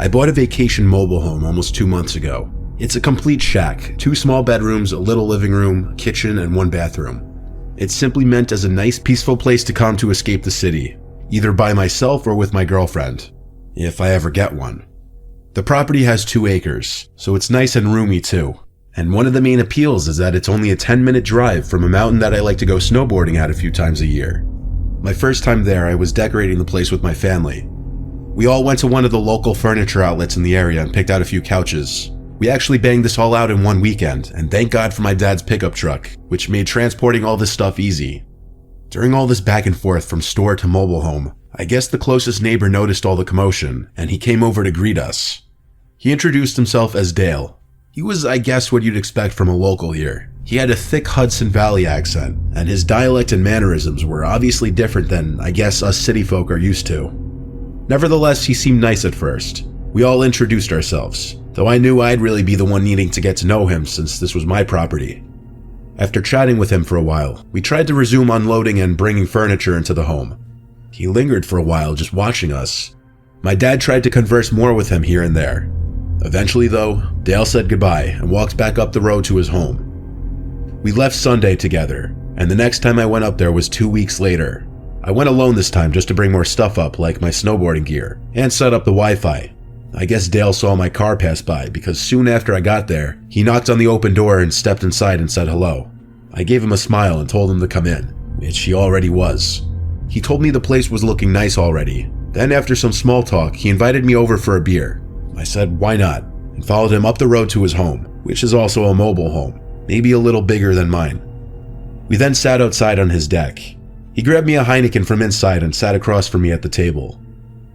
I bought a vacation mobile home almost 2 months ago. It's a complete shack, 2 small bedrooms, a little living room, kitchen, and 1 bathroom. It's simply meant as a nice, peaceful place to come to escape the city, either by myself or with my girlfriend, if I ever get one. The property has 2 acres, so it's nice and roomy too. And one of the main appeals is that it's only a 10-minute drive from a mountain that I like to go snowboarding at a few times a year. My first time there, I was decorating the place with my family. We all went to one of the local furniture outlets in the area and picked out a few couches. We actually banged this all out in one weekend, and thank God for my dad's pickup truck, which made transporting all this stuff easy. During all this back and forth from store to mobile home, I guess the closest neighbor noticed all the commotion, and he came over to greet us. He introduced himself as Dale. He was, I guess, what you'd expect from a local here. He had a thick Hudson Valley accent, and his dialect and mannerisms were obviously different than, I guess, us city folk are used to. Nevertheless, he seemed nice at first. We all introduced ourselves, though I knew I'd really be the one needing to get to know him since this was my property. After chatting with him for a while, we tried to resume unloading and bringing furniture into the home. He lingered for a while just watching us. My dad tried to converse more with him here and there. Eventually though, Dale said goodbye and walked back up the road to his home. We left Sunday together, and the next time I went up there was 2 weeks later. I went alone this time just to bring more stuff up like my snowboarding gear and set up the Wi-Fi. I guess Dale saw my car pass by because soon after I got there, he knocked on the open door and stepped inside and said hello. I gave him a smile and told him to come in, which he already was. He told me the place was looking nice already. Then after some small talk, he invited me over for a beer. I said why not, and followed him up the road to his home, which is also a mobile home, maybe a little bigger than mine. We then sat outside on his deck. He grabbed me a Heineken from inside and sat across from me at the table.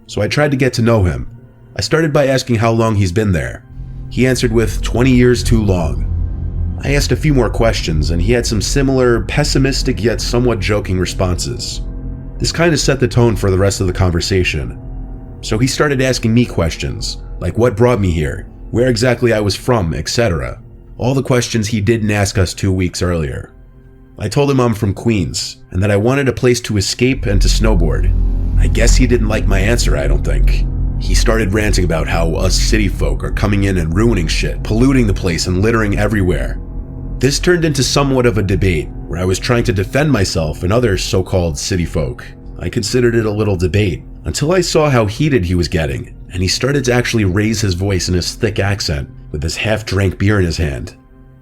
So I tried to get to know him. I started by asking how long he's been there. He answered with 20 years too long. I asked a few more questions and he had some similar, pessimistic yet somewhat joking responses. This kind of set the tone for the rest of the conversation. So he started asking me questions, like what brought me here, where exactly I was from, etc. All the questions he didn't ask us 2 weeks earlier. I told him I'm from Queens, and that I wanted a place to escape and to snowboard. I guess he didn't like my answer, I don't think. He started ranting about how us city folk are coming in and ruining shit, polluting the place and littering everywhere. This turned into somewhat of a debate, where I was trying to defend myself and other so-called city folk. I considered it a little debate, until I saw how heated he was getting, and he started to actually raise his voice in his thick accent, with his half-drank beer in his hand.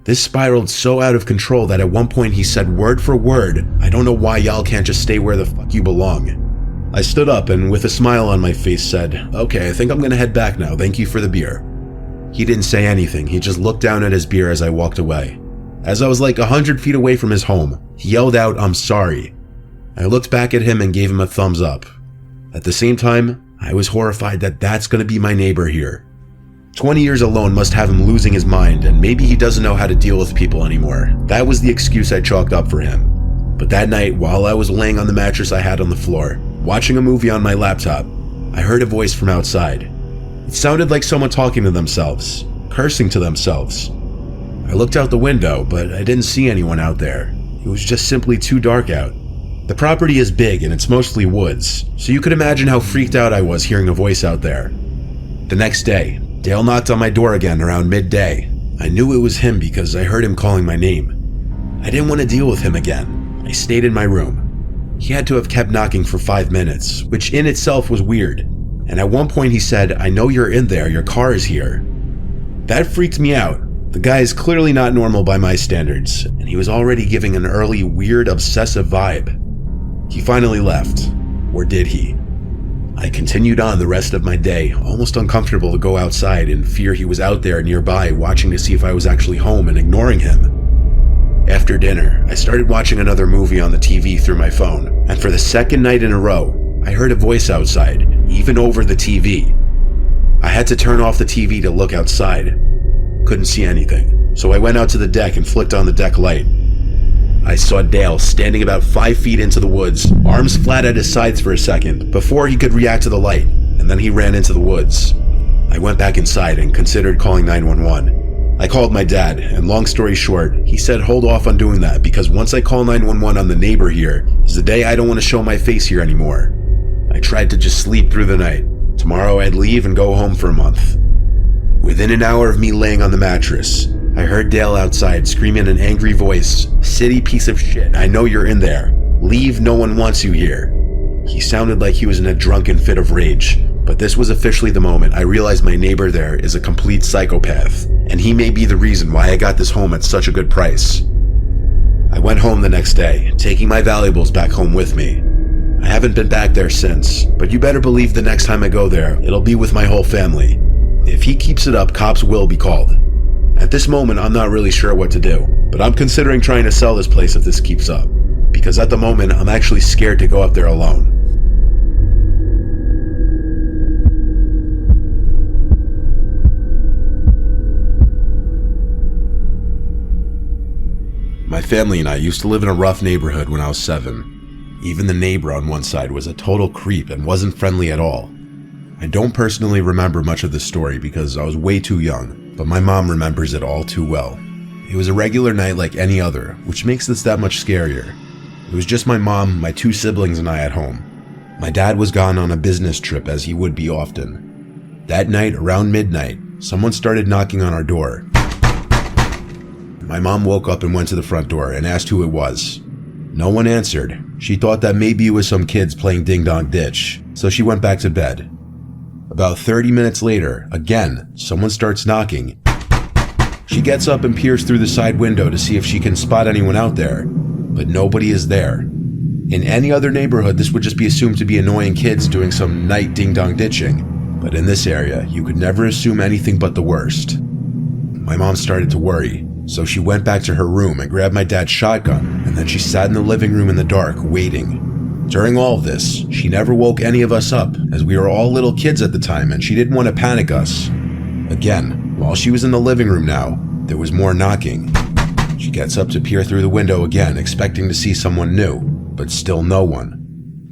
This spiraled so out of control that at one point he said word for word, "I don't know why y'all can't just stay where the fuck you belong." I stood up and with a smile on my face said, "Okay, I think I'm gonna head back now, thank you for the beer." He didn't say anything, he just looked down at his beer as I walked away. As I was like 100 feet away from his home, he yelled out, "I'm sorry." I looked back at him and gave him a thumbs up. At the same time, I was horrified that that's gonna be my neighbor here. 20 years alone must have him losing his mind, and maybe he doesn't know how to deal with people anymore. That was the excuse I chalked up for him. But that night, while I was laying on the mattress I had on the floor, watching a movie on my laptop, I heard a voice from outside. It sounded like someone talking to themselves, cursing to themselves. I looked out the window, but I didn't see anyone out there. It was just simply too dark out. The property is big and it's mostly woods, so you could imagine how freaked out I was hearing a voice out there. The next day, Dale knocked on my door again around midday. I knew it was him because I heard him calling my name. I didn't want to deal with him again. I stayed in my room. He had to have kept knocking for 5 minutes, which in itself was weird. And at one point he said, "I know you're in there, your car is here." That freaked me out. The guy is clearly not normal by my standards, and he was already giving an early, weird, obsessive vibe. He finally left. Or did he? I continued on the rest of my day, almost uncomfortable to go outside in fear he was out there nearby watching to see if I was actually home and ignoring him. After dinner, I started watching another movie on the TV through my phone, and for the second night in a row, I heard a voice outside, even over the TV. I had to turn off the TV to look outside. Couldn't see anything, so I went out to the deck and flicked on the deck light. I saw Dale standing about 5 feet into the woods, arms flat at his sides for a second, before he could react to the light, and then he ran into the woods. I went back inside and considered calling 911. I called my dad, and long story short, he said hold off on doing that because once I call 911 on the neighbor here is the day I don't want to show my face here anymore. I tried to just sleep through the night. To Tomorrow I'd leave and go home for a month. Within an hour of me laying on the mattress, I heard Dale outside screaming in an angry voice, "City piece of shit, I know you're in there. Leave, no one wants you here." He sounded like he was in a drunken fit of rage, but this was officially the moment I realized my neighbor there is a complete psychopath, and he may be the reason why I got this home at such a good price. I went home the next day, taking my valuables back home with me. I haven't been back there since, but you better believe the next time I go there, it'll be with my whole family. If he keeps it up, cops will be called. At this moment, I'm not really sure what to do, but I'm considering trying to sell this place if this keeps up, because at the moment, I'm actually scared to go up there alone. My family and I used to live in a rough neighborhood when I was 7. Even the neighbor on one side was a total creep and wasn't friendly at all. I don't personally remember much of this story because I was way too young, but my mom remembers it all too well. It was a regular night like any other, which makes this that much scarier. It was just my mom, my 2 siblings, and I at home. My dad was gone on a business trip, as he would be often. That night, around midnight, someone started knocking on our door. My mom woke up and went to the front door and asked who it was. No one answered. She thought that maybe it was some kids playing ding-dong ditch, so she went back to bed. About 30 minutes later, again, someone starts knocking. She gets up and peers through the side window to see if she can spot anyone out there, but nobody is there. In any other neighborhood, this would just be assumed to be annoying kids doing some night ding-dong ditching, but in this area, you could never assume anything but the worst. My mom started to worry, so she went back to her room and grabbed my dad's shotgun, and then she sat in the living room in the dark, waiting. During all of this, she never woke any of us up, as we were all little kids at the time and she didn't want to panic us. Again, while she was in the living room now, there was more knocking. She gets up to peer through the window again, expecting to see someone new, but still no one.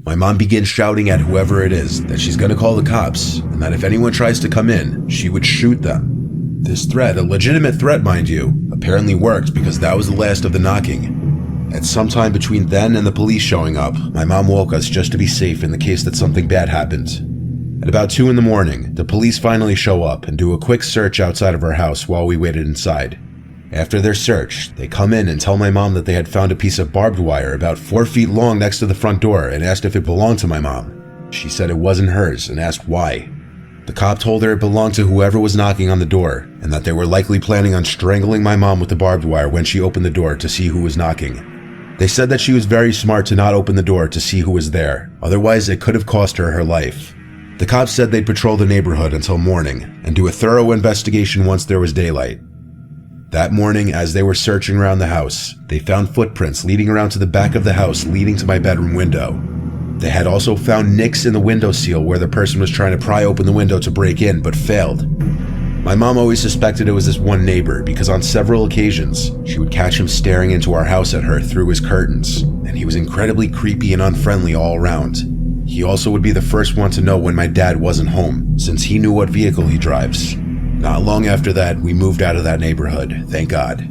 My mom begins shouting at whoever it is that she's going to call the cops, and that if anyone tries to come in, she would shoot them. This threat, a legitimate threat mind you, apparently worked because that was the last of the knocking. At some time between then and the police showing up, my mom woke us just to be safe in the case that something bad happened. At about 2 in the morning, the police finally show up and do a quick search outside of our house while we waited inside. After their search, they come in and tell my mom that they had found a piece of barbed wire about 4 feet long next to the front door and asked if it belonged to my mom. She said it wasn't hers and asked why. The cop told her it belonged to whoever was knocking on the door, and that they were likely planning on strangling my mom with the barbed wire when she opened the door to see who was knocking. They said that she was very smart to not open the door to see who was there, otherwise it could have cost her her life. The cops said they'd patrol the neighborhood until morning, and do a thorough investigation once there was daylight. That morning, as they were searching around the house, they found footprints leading around to the back of the house leading to my bedroom window. They had also found nicks in the window sill where the person was trying to pry open the window to break in, but failed. My mom always suspected it was this one neighbor because on several occasions, she would catch him staring into our house at her through his curtains, and he was incredibly creepy and unfriendly all around. He also would be the first one to know when my dad wasn't home, since he knew what vehicle he drives. Not long after that, we moved out of that neighborhood, thank God.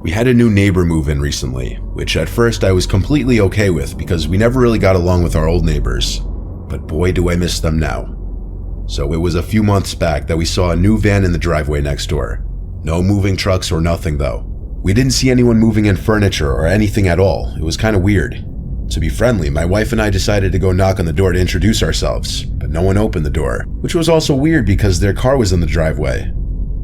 We had a new neighbor move in recently, which at first I was completely okay with because we never really got along with our old neighbors. But boy do I miss them now. So it was a few months back that we saw a new van in the driveway next door. No moving trucks or nothing though. We didn't see anyone moving in furniture or anything at all. It was kind of weird. To be friendly, my wife and I decided to go knock on the door to introduce ourselves, but no one opened the door, which was also weird because their car was in the driveway.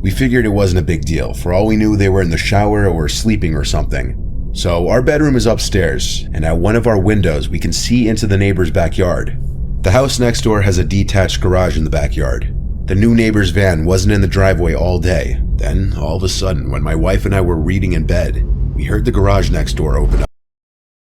We figured it wasn't a big deal. For all we knew, they were in the shower or sleeping or something. So our bedroom is upstairs, and at one of our windows, we can see into the neighbor's backyard. The house next door has a detached garage in the backyard. The new neighbor's van wasn't in the driveway all day. Then, all of a sudden, when my wife and I were reading in bed, we heard the garage next door open